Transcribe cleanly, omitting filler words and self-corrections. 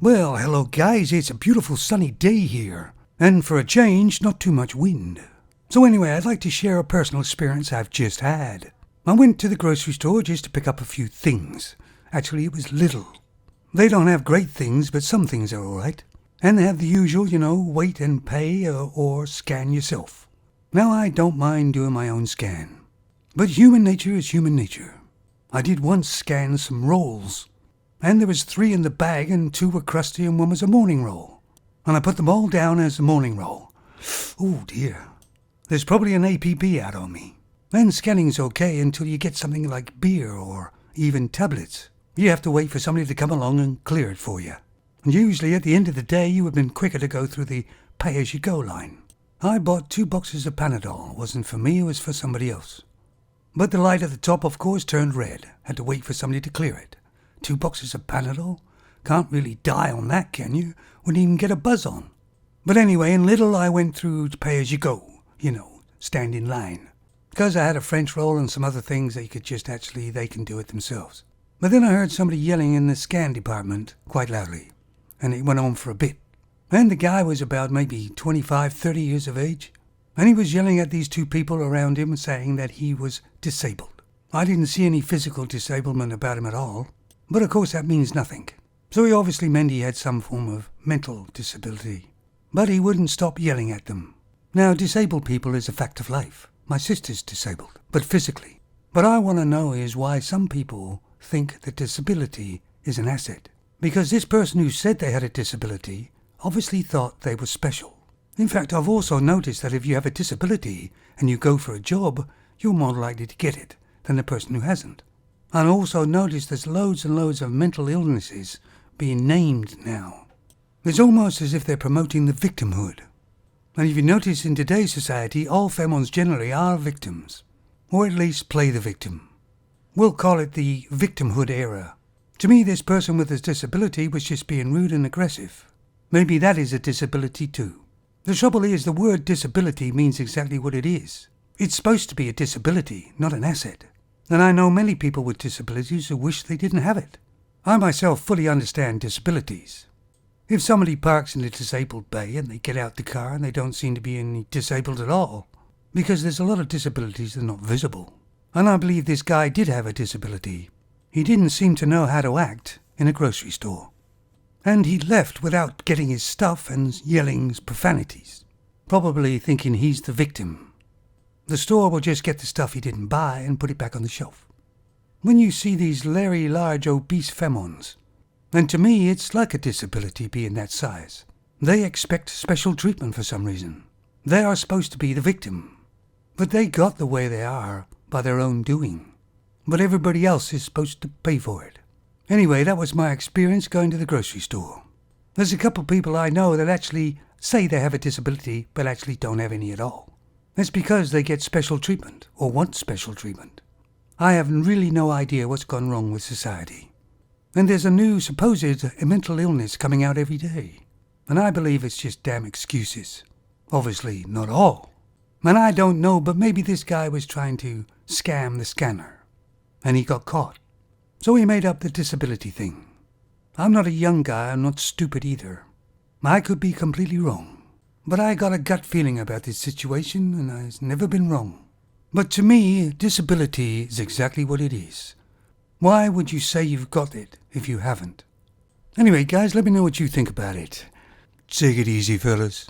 Well, hello guys, it's a beautiful sunny day here. And for a change, not too much wind. So anyway, I'd like to share a personal experience I've just had. I went to the grocery store just to pick up a few things. Actually, it was little. They don't have great things, but some things are alright. And they have the usual, wait and pay or scan yourself. Now, I don't mind doing my own scan. But human nature is human nature. I did once scan some rolls. And there was 3 in the bag and 2 were crusty and 1 was a morning roll. And I put them all down as a morning roll. Oh dear. There's probably an APB out on me. And scanning's okay until you get something like beer or even tablets. You have to wait for somebody to come along and clear it for you. And usually at the end of the day you would have been quicker to go through the pay-as-you-go line. I bought 2 boxes of Panadol. It wasn't for me, it was for somebody else. But the light at the top, of course, turned red. Had to wait for somebody to clear it. 2 boxes of Panadol? Can't really die on that, can you? Wouldn't even get a buzz on. But anyway, in little I went through to pay-as-you-go. Stand in line. Because I had a French roll and some other things they can do it themselves. But then I heard somebody yelling in the scan department quite loudly. And it went on for a bit. And the guy was about maybe 25, 30 years of age. And he was yelling at these 2 people around him saying that he was disabled. I didn't see any physical disablement about him at all. But of course that means nothing. So he obviously meant he had some form of mental disability. But he wouldn't stop yelling at them. Now, disabled people is a fact of life. My sister's disabled, but physically. But I want to know is why some people think that disability is an asset. Because this person who said they had a disability obviously thought they were special. In fact, I've also noticed that if you have a disability and you go for a job, you're more likely to get it than the person who hasn't. And also notice there's loads and loads of mental illnesses being named now. It's almost as if they're promoting the victimhood. And if you notice in today's society, all femons generally are victims. Or at least play the victim. We'll call it the victimhood era. To me, this person with this disability was just being rude and aggressive. Maybe that is a disability too. The trouble is the word disability means exactly what it is. It's supposed to be a disability, not an asset. And I know many people with disabilities who wish they didn't have it. I myself fully understand disabilities. If somebody parks in a disabled bay and they get out the car and they don't seem to be any disabled at all, because there's a lot of disabilities that are not visible. And I believe this guy did have a disability. He didn't seem to know how to act in a grocery store. And he left without getting his stuff and yelling profanities, probably thinking he's the victim. The store will just get the stuff he didn't buy and put it back on the shelf. When you see these very large obese femons, and to me it's like a disability being that size, they expect special treatment for some reason. They are supposed to be the victim, but they got the way they are by their own doing. But everybody else is supposed to pay for it. Anyway, that was my experience going to the grocery store. There's a couple of people I know that actually say they have a disability but actually don't have any at all. That's because they get special treatment or want special treatment. I have really no idea what's gone wrong with society. And there's a new supposed mental illness coming out every day. And I believe it's just damn excuses. Obviously not all. And I don't know, but maybe this guy was trying to scam the scanner. And he got caught. So he made up the disability thing. I'm not a young guy, I'm not stupid either. I could be completely wrong. But I got a gut feeling about this situation and I've never been wrong. But to me, disability is exactly what it is. Why would you say you've got it if you haven't? Anyway, guys, let me know what you think about it. Take it easy, fellas.